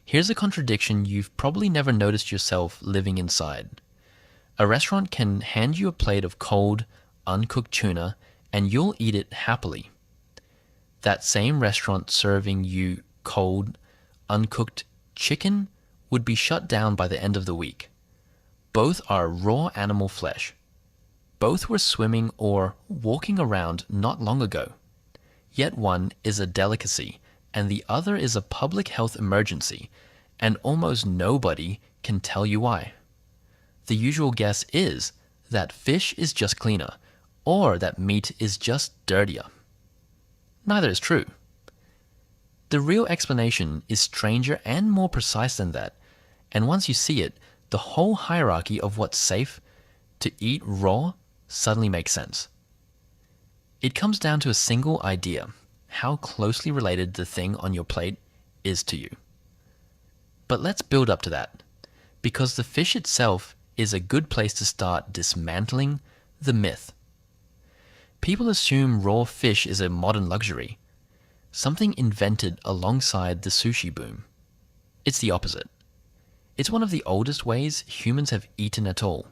Here's a contradiction you've probably never noticed yourself living inside. A restaurant can hand you a plate of cold, uncooked tuna, and you'll eat it happily. That same restaurant serving you cold, uncooked chicken would be shut down by the end of the week. Both are raw animal flesh. Both were swimming or walking around not long ago. Yet one is a delicacy and the other is a public health emergency, and almost nobody can tell you why. The usual guess is that fish is just cleaner, or that meat is just dirtier. Neither is true. The real explanation is stranger and more precise than that, and once you see it, the whole hierarchy of what's safe to eat raw suddenly makes sense. It comes down to a single idea: how closely related the thing on your plate is to you. But let's build up to that, because the fish itself is a good place to start dismantling the myth. People assume raw fish is a modern luxury, something invented alongside the sushi boom. It's the opposite. It's one of the oldest ways humans have eaten at all.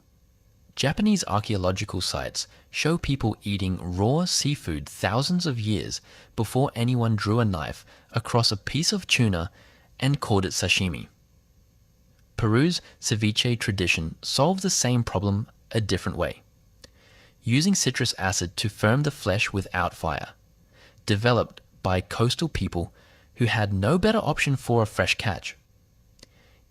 Japanese archaeological sites show people eating raw seafood thousands of years before anyone drew a knife across a piece of tuna and called it sashimi. Peru's ceviche tradition solved the same problem a different way, using citrus acid to firm the flesh without fire, developed by coastal people who had no better option for a fresh catch.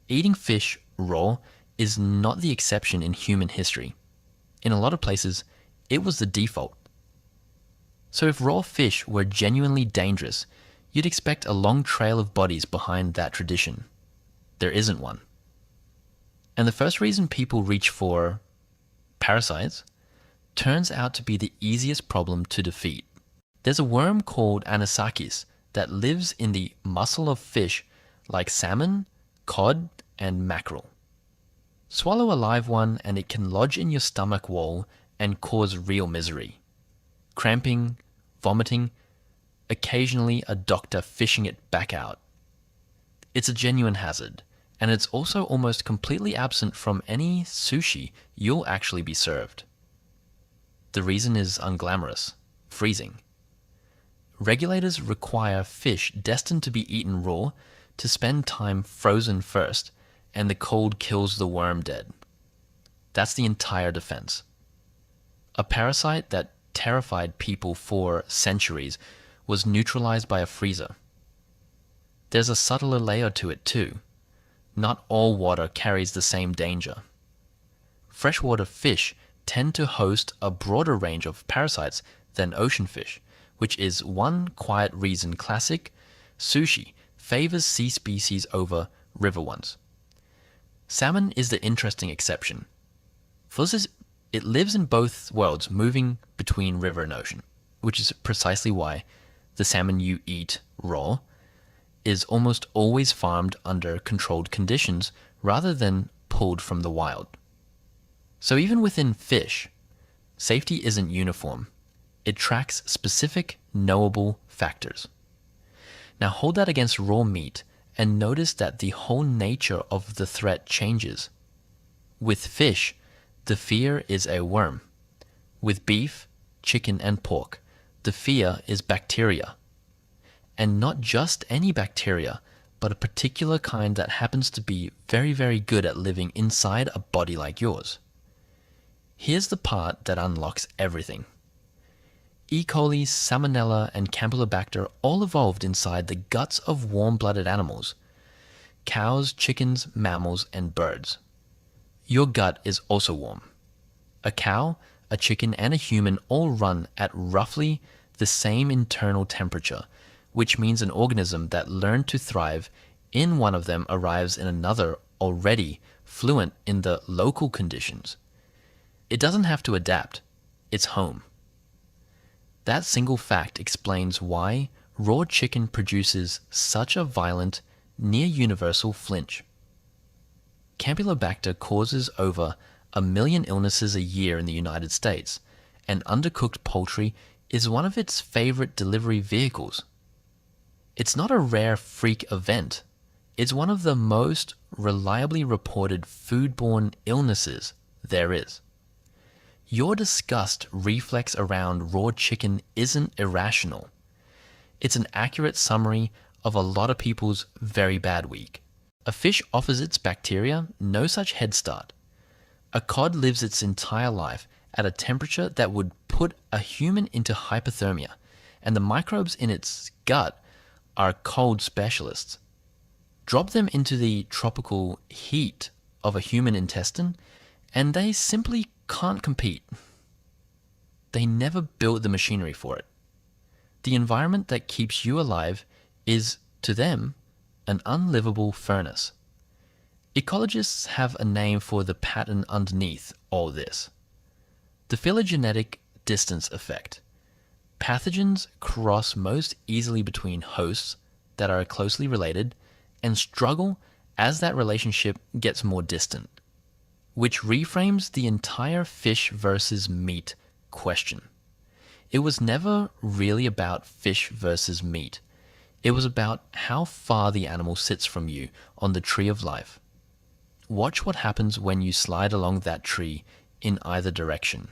Eating fish raw is not the exception in human history. In a lot of places, it was the default. So if raw fish were genuinely dangerous, you'd expect a long trail of bodies behind that tradition. There isn't one. And the first reason people reach for parasites turns out to be the easiest problem to defeat. There's a worm called Anisakis that lives in the muscle of fish like salmon, cod, and mackerel. Swallow a live one and it can lodge in your stomach wall and cause real misery. Cramping, vomiting, occasionally a doctor fishing it back out. It's a genuine hazard, and it's also almost completely absent from any sushi you'll actually be served. The reason is unglamorous: freezing. Regulators require fish destined to be eaten raw to spend time frozen first, and the cold kills the worm dead. That's the entire defense. A parasite that terrified people for centuries was neutralized by a freezer. There's a subtler layer to it too. Not all water carries the same danger. Freshwater fish tend to host a broader range of parasites than ocean fish, which is one quiet reason classic sushi favors sea species over river ones. Salmon is the interesting exception. For this, it lives in both worlds, moving between river and ocean, which is precisely why the salmon you eat raw is almost always farmed under controlled conditions rather than pulled from the wild. So even within fish, safety isn't uniform. It tracks specific, knowable factors. Now hold that against raw meat and notice that the whole nature of the threat changes. With fish, the fear is a worm. With beef, chicken, and pork, the fear is bacteria. And not just any bacteria, but a particular kind that happens to be very, very good at living inside a body like yours. Here's the part that unlocks everything. E. coli, Salmonella, and Campylobacter all evolved inside the guts of warm-blooded animals: cows, chickens, mammals, and birds. Your gut is also warm. A cow, a chicken, and a human all run at roughly the same internal temperature, which means an organism that learned to thrive in one of them arrives in another already fluent in the local conditions. It doesn't have to adapt. It's home. That single fact explains why raw chicken produces such a violent, near-universal flinch. Campylobacter causes over 1 million illnesses a year in the United States, and undercooked poultry is one of its favorite delivery vehicles. It's not a rare freak event. It's one of the most reliably reported foodborne illnesses there is. Your disgust reflex around raw chicken isn't irrational. It's an accurate summary of a lot of people's very bad week. A fish offers its bacteria no such head start. A cod lives its entire life at a temperature that would put a human into hypothermia, and the microbes in its gut are cold specialists. Drop them into the tropical heat of a human intestine, and they simply can't compete. They never built the machinery for it. The environment that keeps you alive is, to them, an unlivable furnace. Ecologists have a name for the pattern underneath all this: the phylogenetic distance effect. Pathogens cross most easily between hosts that are closely related and struggle as that relationship gets more distant, which reframes the entire fish versus meat question. It was never really about fish versus meat. It was about how far the animal sits from you on the tree of life. Watch what happens when you slide along that tree in either direction.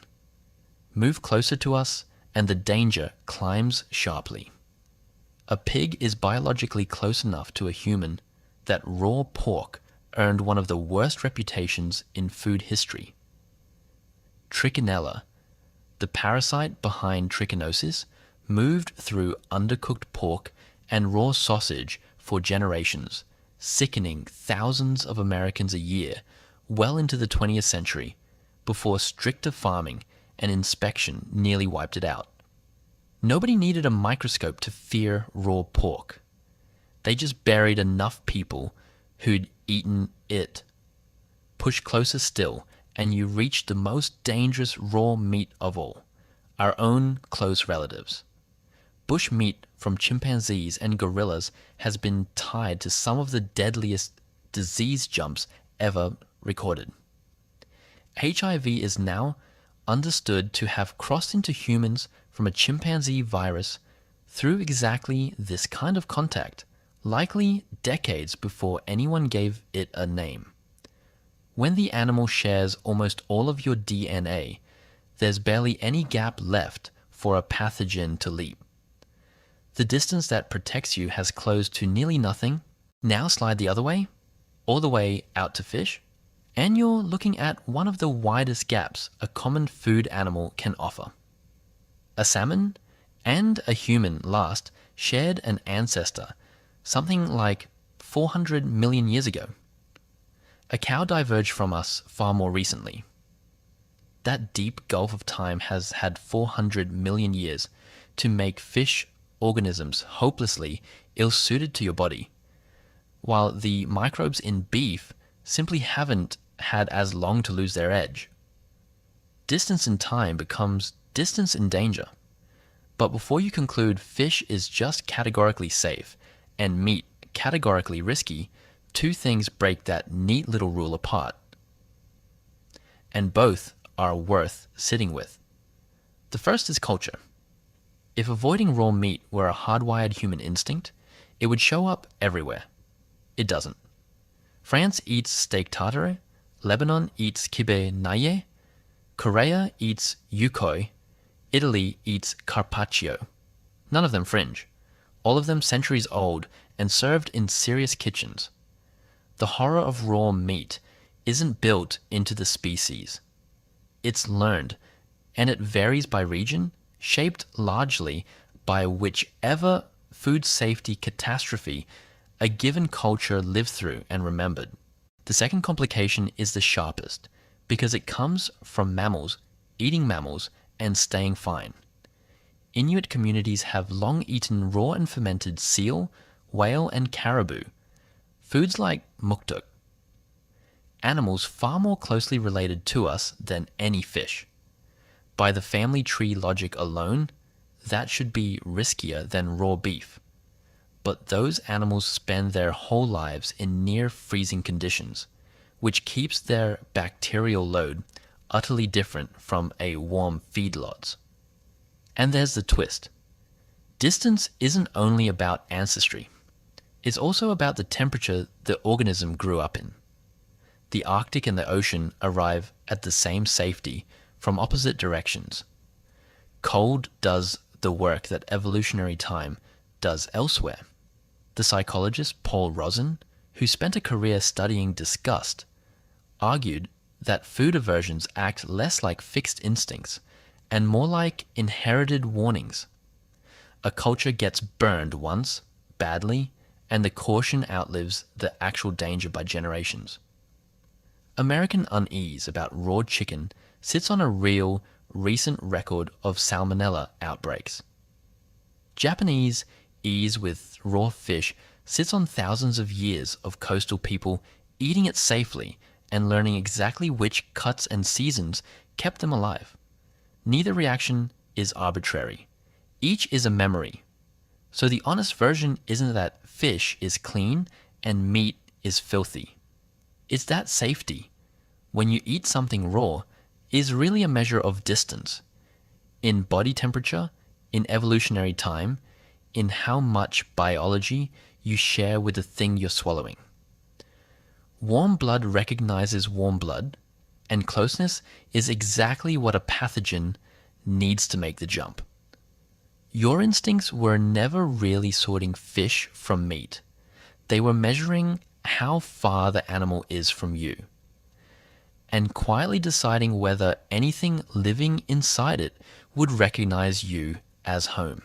Move closer to us, and the danger climbs sharply. A pig is biologically close enough to a human that raw pork earned one of the worst reputations in food history. Trichinella, the parasite behind trichinosis, moved through undercooked pork and raw sausage for generations, sickening thousands of Americans a year well into the 20th century, before stricter farming and inspection nearly wiped it out. Nobody needed a microscope to fear raw pork. They just buried enough people who'd eaten it. Push closer still, and you reach the most dangerous raw meat of all, our own close relatives. Bush meat from chimpanzees and gorillas has been tied to some of the deadliest disease jumps ever recorded. HIV is now understood to have crossed into humans from a chimpanzee virus through exactly this kind of contact, likely decades before anyone gave it a name. When the animal shares almost all of your DNA, there's barely any gap left for a pathogen to leap. The distance that protects you has closed to nearly nothing. Now slide the other way, all the way out to fish, and you're looking at one of the widest gaps a common food animal can offer. A salmon and a human last shared an ancestor something like 400 million years ago. A cow diverged from us far more recently. That deep gulf of time has had 400 million years to make fish organisms hopelessly ill-suited to your body, while the microbes in beef simply haven't had as long to lose their edge. Distance in time becomes distance in danger. But before you conclude fish is just categorically safe and meat categorically risky, two things break that neat little rule apart. And both are worth sitting with. The first is culture. If avoiding raw meat were a hardwired human instinct, it would show up everywhere. It doesn't. France eats steak tartare, Lebanon eats kibbeh naye, Korea eats yukoi, Italy eats carpaccio. None of them fringe. All of them centuries old and served in serious kitchens. The horror of raw meat isn't built into the species. It's learned, and it varies by region, shaped largely by whichever food safety catastrophe a given culture lived through and remembered. The second complication is the sharpest, because it comes from mammals, eating mammals, and staying fine. Inuit communities have long eaten raw and fermented seal, whale, and caribou, foods like muktuk. Animals far more closely related to us than any fish. By the family tree logic alone, that should be riskier than raw beef. But those animals spend their whole lives in near freezing conditions, which keeps their bacterial load utterly different from a warm feedlot's. And there's the twist. Distance isn't only about ancestry. is also about the temperature the organism grew up in. The Arctic and the ocean arrive at the same safety from opposite directions. Cold does the work that evolutionary time does elsewhere. The psychologist Paul Rozin, who spent a career studying disgust, argued that food aversions act less like fixed instincts and more like inherited warnings. A culture gets burned once, badly, and the caution outlives the actual danger by generations. American unease about raw chicken sits on a real, recent record of salmonella outbreaks. Japanese ease with raw fish sits on thousands of years of coastal people eating it safely and learning exactly which cuts and seasons kept them alive. Neither reaction is arbitrary. Each is a memory. So the honest version isn't that fish is clean and meat is filthy. It's that safety, when you eat something raw, is really a measure of distance. In body temperature, in evolutionary time, in how much biology you share with the thing you're swallowing. Warm blood recognizes warm blood, and closeness is exactly what a pathogen needs to make the jump. Your instincts were never really sorting fish from meat. They were measuring how far the animal is from you, and quietly deciding whether anything living inside it would recognize you as home.